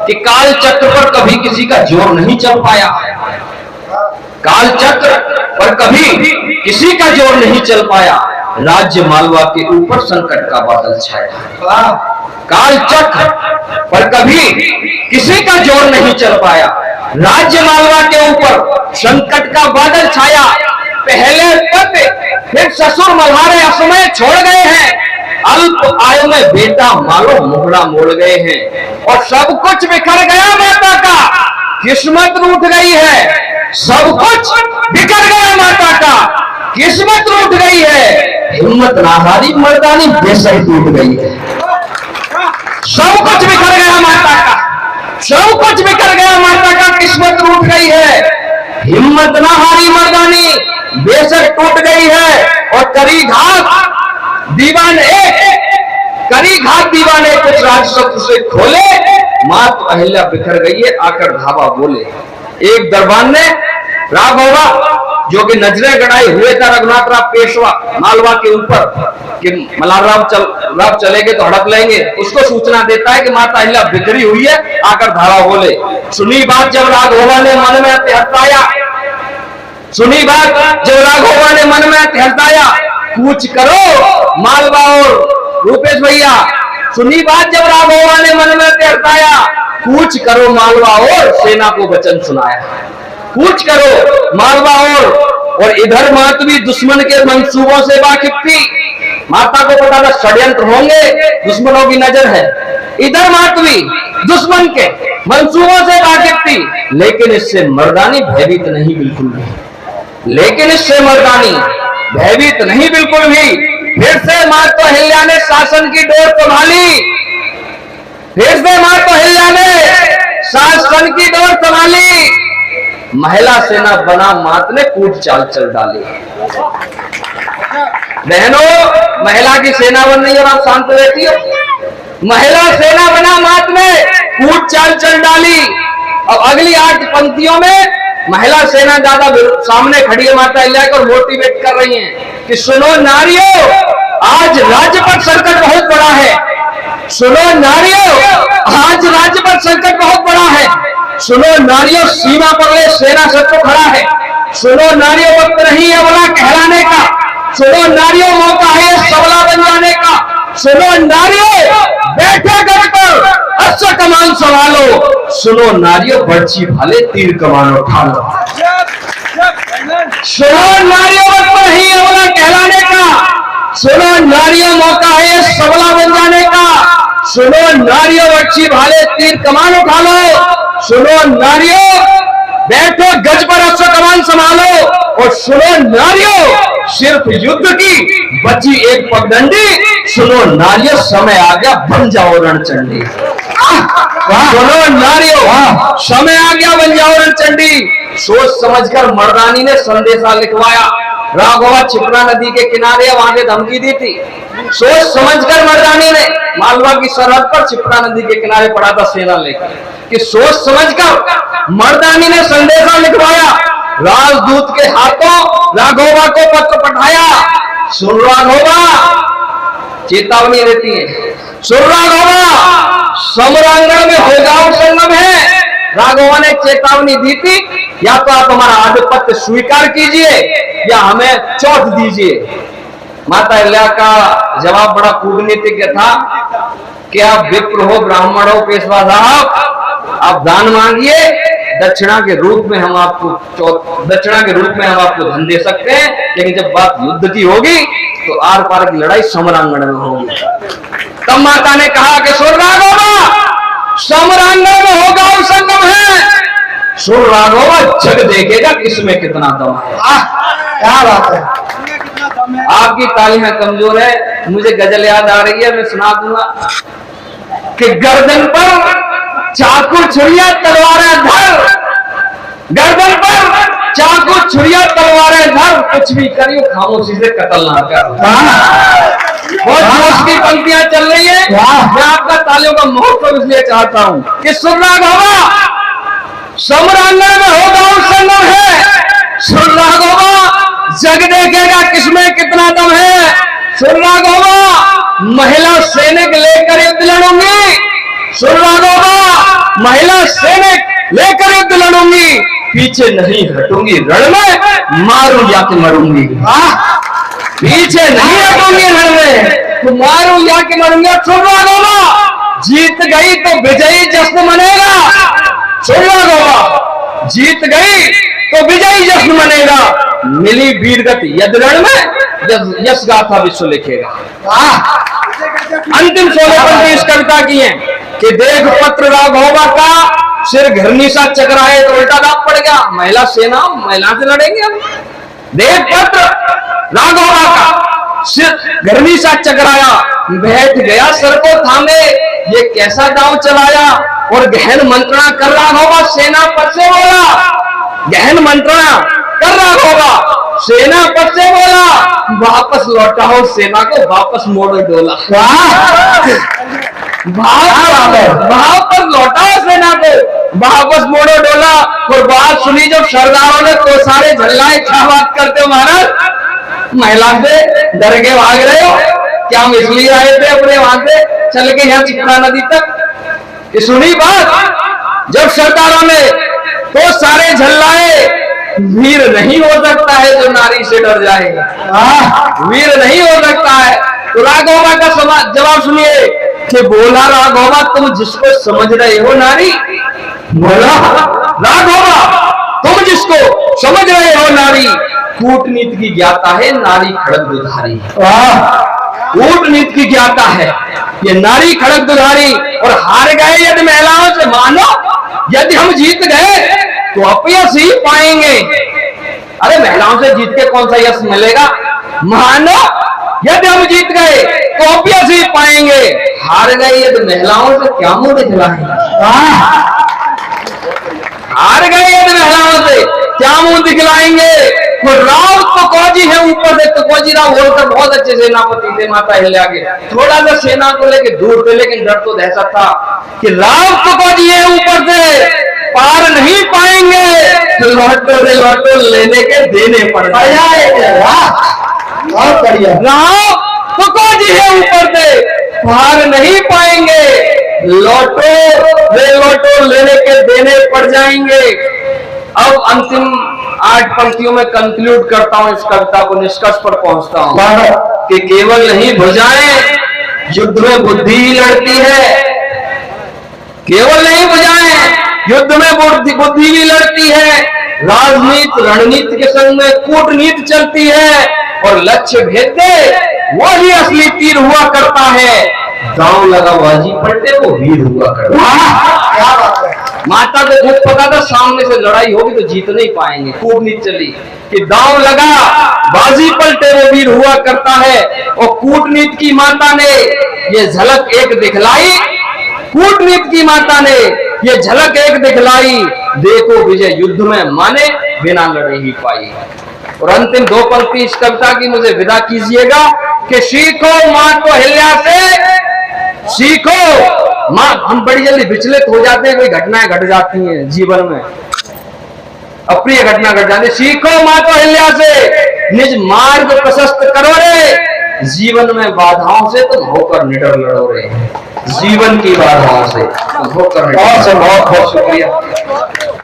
कि काल चक्र पर कभी किसी का जोर नहीं चल पाया। काल चक्र पर कभी किसी का जोर नहीं चल पाया, राज्य मालवा के ऊपर संकट का बादल छाया। काल चक्र पर कभी किसी का जोर नहीं चल पाया, राज्य मालवा के ऊपर संकट का बादल छाया। पहले पति फिर ससुर मल्हारे असमय छोड़ गए हैं, अल्प आयु में बेटा मालो मुखड़ा मोड़ गए हैं, और सब कुछ बिखर गया माता का, किस्मत रूठ गई है। सब कुछ बिखर गया माता का, किस्मत रूठ गई है, हिम्मत ना हारी मर्दानी बेसर टूट गई है। सब कुछ बिखर गया माता का, सब कुछ बिखर गया माता का, किस्मत रूठ गई है, हिम्मत ना हारी मर्दानी बेसर टूट गई है। और करी घात दीवाने, करी घात दीवाने कुछ राजशत्रु से खोले, मात अहिल्या बिखर गई है आकर धावा बोले। एक दरबान ने राघवा जो कि नजरें गड़ाए हुए था रघुनाथ राव पेशवा मालवा के ऊपर कि मल्हार राव चलेंगे तो हड़प लेंगे, उसको सूचना देता है कि माता अहिल्या बिखरी हुई है, आकर धावा बोले। सुनी बात जब राघवा ने मन में हर्षाया, सुनी बात जब राघवा ने मन में हर्षाया, कूच करो मालवा और रूपेश भैया, सुनी बात जब राघवा ने मन में हर्षाया, कूच करो मालवा और सेना को वचन सुनाया। कूच करो मालवा और इधर मातवी दुश्मन के मंसूबों से वाकिफ थी। माता को पता था षड्यंत्र होंगे, दुश्मनों की नजर है। इधर मातवी दुश्मन के मंसूबों से वाकिफ थी, लेकिन इससे मर्दानी भयभीत नहीं बिल्कुल भी, लेकिन इससे मर्दानी भयभीत नहीं बिल्कुल भी। फिर से माता अहिल्या ने शासन की डोर संभाली, फिर से माता अहिल्या ने शासन की डोर संभाली, महिला सेना बना मात ने कूट चाल चल डाली। बहनों, महिला की सेना बन रही है, आप शांत बैठी हो। महिला सेना बना मात ने कूट चाल चल डाली। अब अगली 8 पंक्तियों में महिला सेना ज्यादा सामने खड़ी है माता अहिल्या को मोटिवेट कर रही हैं कि सुनो नारियों, आज राज्य पर संकट बहुत बड़ा है। सुनो नारियों, आज राज्य पर संकट बहुत बड़ा है। सुनो नारियों, सीमा पर सेना शत्रु खड़ा है। सुनो नारियों, वक्त नहीं है बोला कहलाने का। सुनो नारियों, मौका है सबला बन जाने का। सुनो नारियों, बैठे गढ़ पर अस्त्र कमान संभालो। सुनो नारियों, बर्छी भाले तीर कमान उठा लो। सुनो नारियों, वक्त नहीं है बोला कहलाने का। सुनो नारियों, मौका है सबला बन जाने का। सुनो नारियों, बर्छी भाले तीर कमान उठा लो। सुनो नारियों, बैठो गज पर अस्त्र कमान संभालो। और सुनो नारियों, सिर्फ युद्ध की बची एक पगडंडी। सुनो नारियों, समय आ गया बन जाओ रणचंडी। सुनो नारियों, समय आ गया बन जाओ रणचंडी। सोच समझकर मर्दानी ने संदेशा लिखवाया। राघवा छिपरा नदी के किनारे वहां पे धमकी दी थी। सोच समझकर मर्दानी ने मालवा की सरहद पर छिपरा नदी के किनारे पड़ा था सेना लेकर, कि सोच समझकर मर्दानी ने संदेशा लिखवाया। राजदूत के हाथों राघवा को पत्र पठाया। सुन राघवा, चेतावनी देती है। सुन राघवा, समरांगण में हो जाओ संगम है। राघवा ने चेतावनी दी थी, या तो आप हमारा आधिपत्य स्वीकार कीजिए या हमें चौथ दीजिए। माता अहिल्या का जवाब बड़ा कूटनीतिज्ञ था कि आप विप्र हो, ब्राह्मण हो, पेशवा साहब, आप दान मांगिए, दक्षिणा के रूप में हम आपको धन दे सकते हैं, लेकिन जब बात युद्ध की होगी तो आर पार की लड़ाई समरांगण में होगी। तब माता ने कहा कि सुन राघवा, समरांगण में होगा और संगम है। सुन राघवा, जग देखेगा किसमें कितना दम है। क्या बात है, आपकी तालियां कमजोर है। मुझे गजल याद आ रही है, मैं सुना दूंगा कि गर्दन पर चाकू छुरिया तलवारें धर, गर्दन पर चाकू छुरिया तलवारें धर, कुछ भी करियो खामोशी से कत्ल ना कर। बहुत जोश की पंक्तियां चल रही है। मैं आपका तालियों का महोत्सव इसलिए चाहता हूं कि सुन राघवा, समरांगण में होगा और संगम है। सुन राघवा, जग देखेगा किसमें कितना दम है। सुन राघवा, महिला सैनिक लेकर युद्ध लड़ूंगी। सुन राघवा, महिला सैनिक लेकर युद्ध लड़ूंगी, पीछे नहीं हटूंगी, रण में मारूं या कि मरूंगी। पीछे नहीं हटूंगी, रण में तो मारूं या कि मरूंगी। सुनवा गोवा, जीत गई तो विजयी जश्न मनेगा। सुनवा गोवा, जीत गई तो विजयी जश्न मनेगा। मिली वीरगति यदि रण में, यश गाथा विश्व लिखेगा। अंतिम 16 पंक्ति इस कविता की है कि देख पत्र राघोबा का, सिर घरनी सा चकराए तो उल्टा दाग पड़ गया। महिला सेना, महिला से लड़ेंगे हम। देख पत्र राघोबा का, सिर घरनी सा चकराया, बैठ गया सर को थामे, ये कैसा दांव चलाया। और गहन मंत्रणा कर राघोबा, सेना पद से बोला। गहन मंत्रणा कर राघोबा, सेना पद से बोला, वापस लौटाओ सेना को, वापस मोड़ो डोला। वापस लौटाओ सेना को, वापस मोड़ो डोला। और बात सुनी जब सरदारों ने तो सारे झल्लाए, क्या बात करते हो महाराज, महिला से डर के भाग रहे हो क्या? हम इसलिए आए थे अपने वहां से चल के यहाँ चिपरा नदी तक। ये सुनी बात जब सरदारों ने तो सारे झल्लाए, वीर नहीं हो सकता है जो नारी से डर जाए। वीर नहीं हो सकता है। तो राघोबा का जवाब सुनिए कि बोला राघोबा, तुम जिसको समझ रहे हो नारी, बोला राघोबा, तुम जिसको समझ रहे हो नारी, कूटनीति की ज्ञाता है नारी खड़ग दुधारी। कूटनीति की ज्ञाता है ये नारी खड़ग दुधारी। और हार गए यदि महिलाओं से, मानो यदि हम जीत गए तो अपयश ही पाएंगे। अरे महिलाओं से जीत के कौन सा यश मिलेगा? मानो यदि हम जीत गए तो अपयश ही पाएंगे। हार गए यदि महिलाओं से, क्या मुंह दिखलाएंगे? हार गए यदि महिलाओं से, क्या मुंह दिखलाएंगे? राव तुकोजी है ऊपर से, तुकोजी राव होलकर बहुत अच्छे सेनापति थे माता अहिल्या के। थोड़ा सा सेना को लेके दूर थे, लेकिन डर तो दहशत था कि राव तुकोजी है ऊपर से, पार नहीं पाएंगे। लौटो रे लौटो, लेने के देने पड़ जाएंगे। राव तुकोजी है ऊपर से, पार नहीं पाएंगे। लौटो रे लौटो, लेने के देने पड़ जाएंगे। अब अंतिम 8 पंक्तियों में कंक्लूड करता हूं इस कविता को, निष्कर्ष पर पहुंचता हूं कि केवल नहीं भुजाएं युद्ध में बुद्धि ही लड़ती है। केवल नहीं भुजाएं युद्ध में बुद्धि भी लड़ती है। राजनीति रणनीति के संग में कूटनीति चलती है। और लक्ष्य भेद दे वही असली तीर हुआ करता है। दांव लगा बाजी पलटे वो वीर हुआ करता है। क्या बात है। माता को खुद पता था सामने से लड़ाई होगी तो जीत नहीं पाएंगे। कूटनीति चली कि दांव लगा बाजी पलटे वो वीर हुआ करता है। और कूटनीति की माता ने ये झलक एक दिखलाई, कूटनीति की माता ने ये झलक एक दिखलाई, देखो विजय युद्ध में माने बिना लड़े ही पाई। और अंतिम 2 पंक्ति इस कविता की मुझे विदा कीजिएगा कि सीखो मां को अहिल्या से, सीखो मां। हम बड़ी जल्दी विचलित हो जाते हैं, कोई घटनाएं घट जाती हैं जीवन में, अप्रिय घटना घट जाती है। सीखो मां को अहिल्या से, निज मार्ग प्रशस्त करो रे, जीवन में बाधाओं से तुम होकर निडर लड़ो रे। जीवन की बाधाओं से तुम होकर निडर। बहुत शुक्रिया।